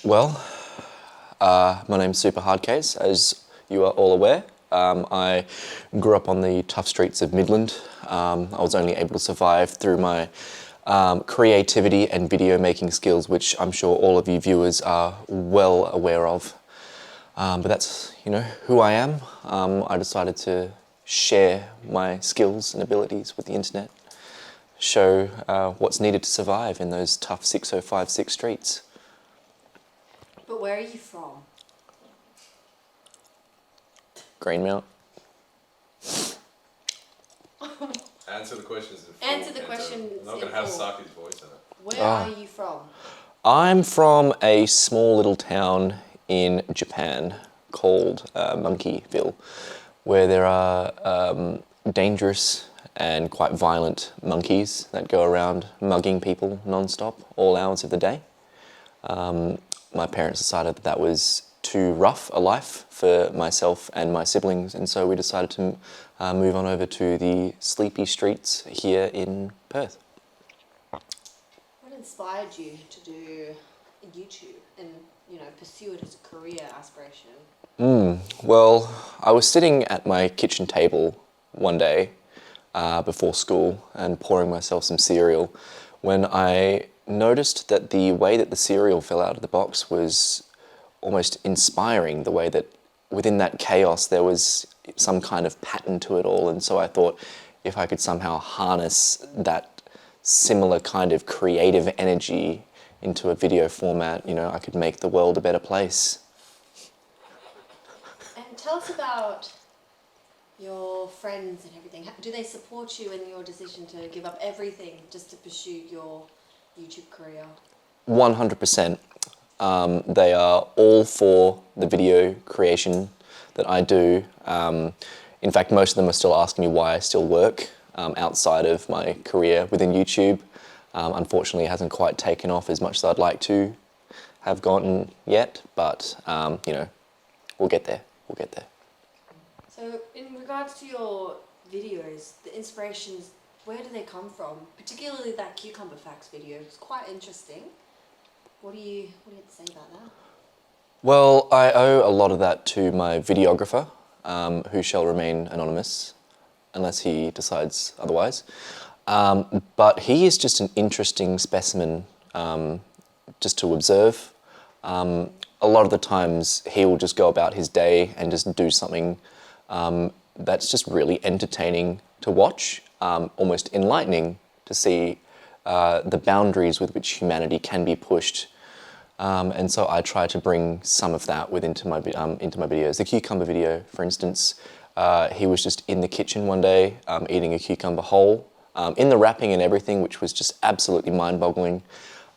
Well, my name's Superhardcase, as you are all aware. I grew up on the tough streets of Midland. I was only able to survive through my creativity and video making skills, which I'm sure all of you viewers are well aware of. But that's, who I am. I decided to share my skills and abilities with the internet, show what's needed to survive in those tough 6056 streets. But where are you from? Greenmount. Answer the questions in full. Answer the questions I'm not in going to have full. Saki's voice in it. Where are you from? I'm from a small little town in Japan called Monkeyville, where there are dangerous and quite violent monkeys that go around mugging people non-stop all hours of the day. My parents decided that was too rough a life for myself and my siblings, and so we decided to move on over to the sleepy streets here in Perth. What inspired you to do YouTube and, pursue it as a career aspiration? Well, I was sitting at my kitchen table one day before school and pouring myself some cereal when I noticed that the way that the cereal fell out of the box was almost inspiring, the way that within that chaos there was some kind of pattern to it all. And so I thought if I could somehow harness that similar kind of creative energy into a video format, I could make the world a better place. And tell us about your friends and everything. Do they support you in your decision to give up everything just to pursue your YouTube career? 100%. They are all for the video creation that I do. In fact, most of them are still asking me why I still work outside of my career within YouTube. Unfortunately, it hasn't quite taken off as much as I'd like to have gotten yet, but we'll get there. We'll get there. So, in regards to your videos, the inspirations, where do they come from? Particularly that cucumber facts video. It's quite interesting. What do you have to say about that? Well, I owe a lot of that to my videographer, who shall remain anonymous unless he decides otherwise. But he is just an interesting specimen just to observe. A lot of the times he will just go about his day and just do something that's just really entertaining to watch, almost enlightening to see the boundaries with which humanity can be pushed. And so I try to bring some of that into my videos. The cucumber video, for instance, he was just in the kitchen one day eating a cucumber whole, in the wrapping and everything, which was just absolutely mind-boggling.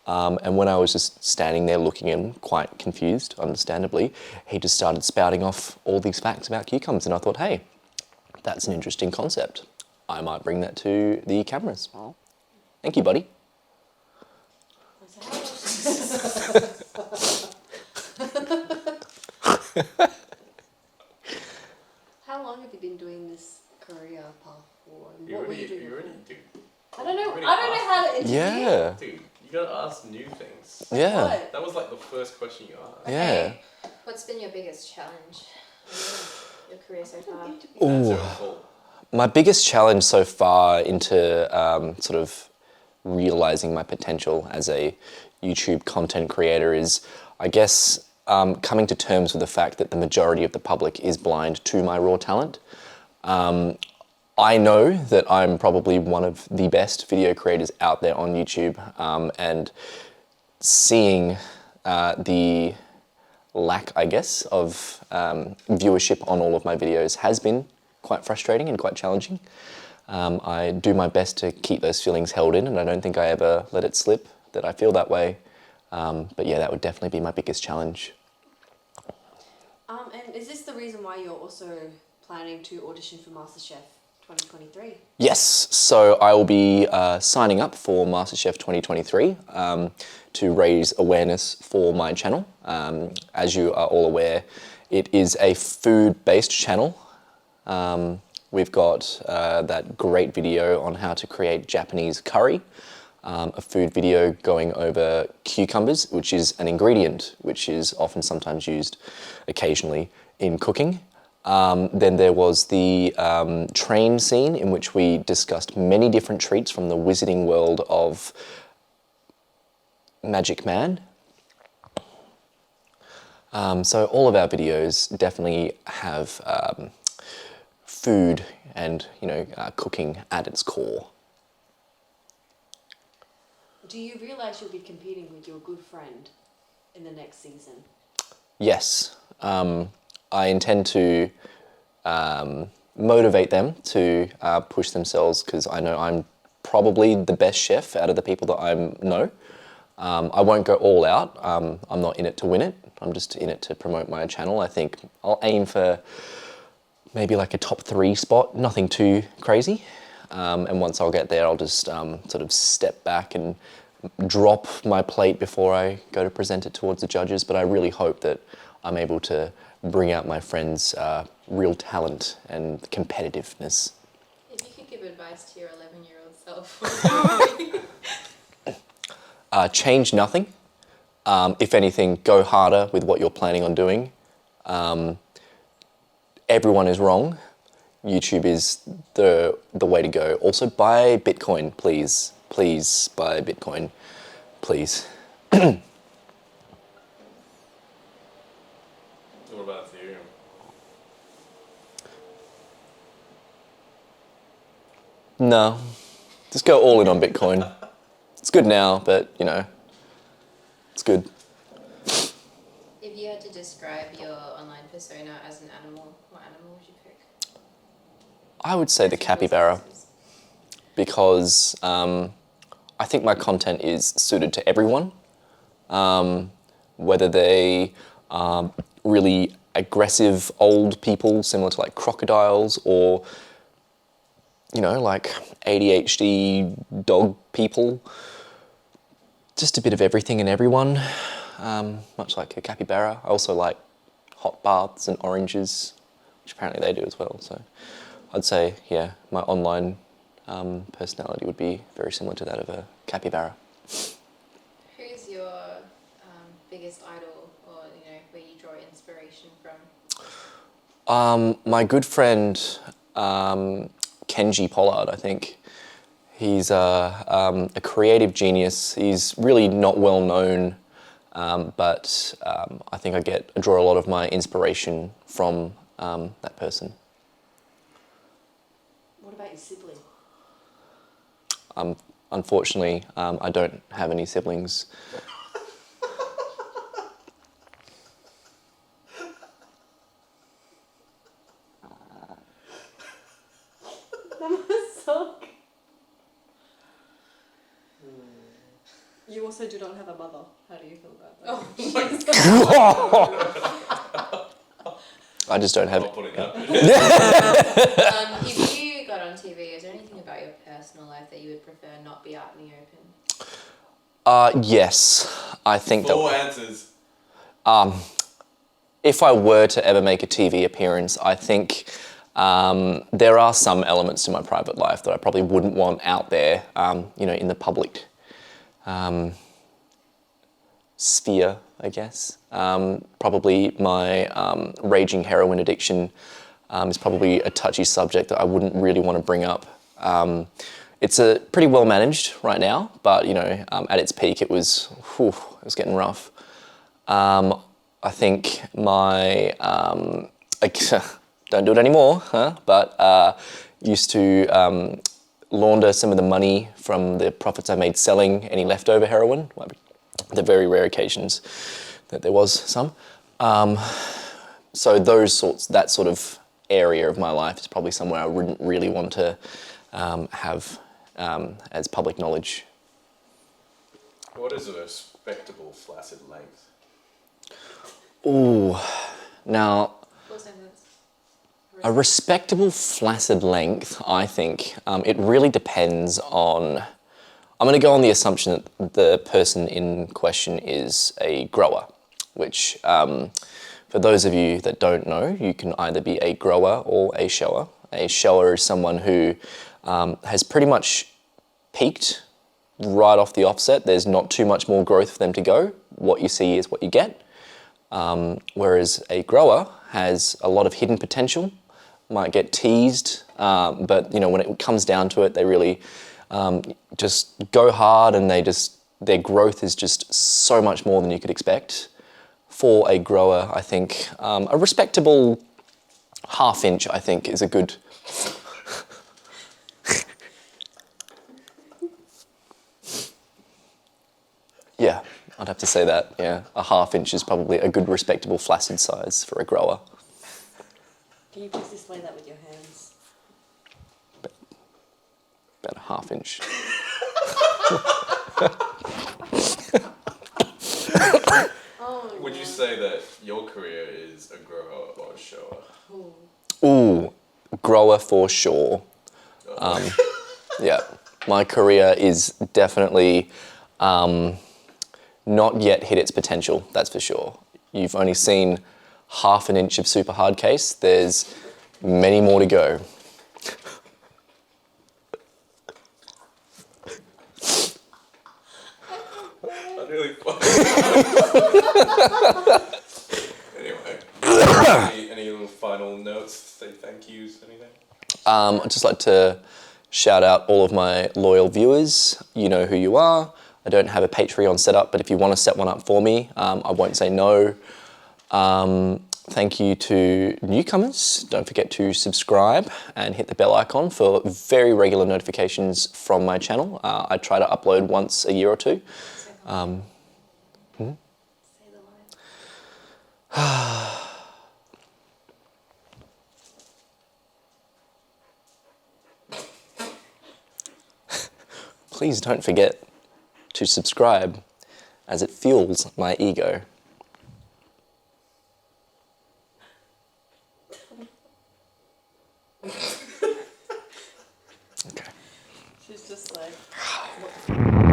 And when I was just standing there looking at him, quite confused, understandably, he just started spouting off all these facts about cucumbers, and I thought, hey, that's an interesting concept. I might bring that to the cameras. Thank you, buddy. How long have you been doing this career path for? And You what were already, you doing you already before? do. I don't know. already I don't know how to interview. Yeah. Dude, you got to ask new things. Yeah. What? That was like the first question you asked. Yeah. What's been your biggest challenge in your career so far? Answer in full. My biggest challenge so far into sort of realizing my potential as a YouTube content creator is, I guess, coming to terms with the fact that the majority of the public is blind to my raw talent. I know that I'm probably one of the best video creators out there on YouTube, and seeing the lack, I guess, of viewership on all of my videos has been quite frustrating and quite challenging. I do my best to keep those feelings held in, and I don't think I ever let it slip that I feel that way. But yeah, that would definitely be my biggest challenge. And is this the reason why you're also planning to audition for MasterChef 2023? Yes, so I will be signing up for MasterChef 2023 to raise awareness for my channel. As you are all aware, it is a food-based channel. We've got that great video on how to create Japanese curry, a food video going over cucumbers, which is an ingredient which is often sometimes used occasionally in cooking. Then there was the train scene in which we discussed many different treats from the wizarding world of Magic Man. So all of our videos definitely have food and cooking at its core. Do you realise you'll be competing with your good friend in the next season? Yes, I intend to motivate them to push themselves, because I know I'm probably the best chef out of the people that I know. I won't go all out. I'm not in it to win it. I'm just in it to promote my channel. I think I'll aim for maybe like a top 3 spot, nothing too crazy. And once I'll get there, I'll just sort of step back and drop my plate before I go to present it towards the judges. But I really hope that I'm able to bring out my friend's real talent and competitiveness. If you could give advice to your 11-year-old self, what would it be? Change nothing. If anything, go harder with what you're planning on doing. Everyone is wrong. YouTube is the way to go. Also, buy Bitcoin, please. Please buy Bitcoin, please. What about Ethereum? No, just go all in on Bitcoin. It's good now, but it's good. If you had to describe your online persona as an animal, what animal would you pick? I would say the capybara, because I think my content is suited to everyone, whether they are really aggressive old people similar to like crocodiles, or like ADHD dog people. Just a bit of everything and everyone, much like a capybara. I also like hot baths and oranges, which apparently they do as well. So I'd say, yeah, my online personality would be very similar to that of a capybara. Who's your biggest idol, or where you draw inspiration from? My good friend Kenji Pollard, I think. He's a creative genius. He's really not well known, but I think I draw a lot of my inspiration from that person. What about your sibling? Unfortunately, I don't have any siblings. That must suck. You also do not have a mother. How do you feel about that? Oh, I just don't have Not putting up. if you got on TV, is there anything about your personal life that you would prefer not be out in the open? Yes, I think 4 that answers. if I were to ever make a TV appearance, I think there are some elements to my private life that I probably wouldn't want out there, in the public sphere, I guess. Probably my raging heroin addiction is probably a touchy subject that I wouldn't really want to bring up. It's pretty well managed right now, but at its peak it was getting rough. I think my I don't do it anymore, but used to launder some of the money from the profits I made selling any leftover heroin. The very rare occasions that there was some. So that sort of area of my life is probably somewhere I wouldn't really want to have as public knowledge. What is a respectable flaccid length? Ooh, now Full sentence. a respectable flaccid length, I think, it really depends on. I'm going to go on the assumption that the person in question is a grower, which, for those of you that don't know, you can either be a grower or a shower. A shower is someone who has pretty much peaked right off the offset, there's not too much more growth for them to go. What you see is what you get. Whereas a grower has a lot of hidden potential, might get teased, but when it comes down to it, they really just go hard, and their growth is just so much more than you could expect. For a grower, I think a respectable half-inch, I think, is a good. Yeah, I'd have to say that. Yeah, a half-inch is probably a good, respectable flaccid size for a grower. Can you please display that with your hands? About a half-inch. Would you say that your career is a grower or a shower? Ooh, grower for sure. Yeah, my career is definitely not yet hit its potential, that's for sure. You've only seen half an inch of Superhardcase. There's many more to go. I nearly Anyway, any little final notes? Say thank yous, anything? I'd just like to shout out all of my loyal viewers. You know who you are. I don't have a Patreon set up, but if you want to set one up for me, I won't say no. Thank you to newcomers. Don't forget to subscribe and hit the bell icon for very regular notifications from my channel. I try to upload once a year or two. Say the line. Please don't forget to subscribe, as it fuels my ego. Okay. She's just like, what the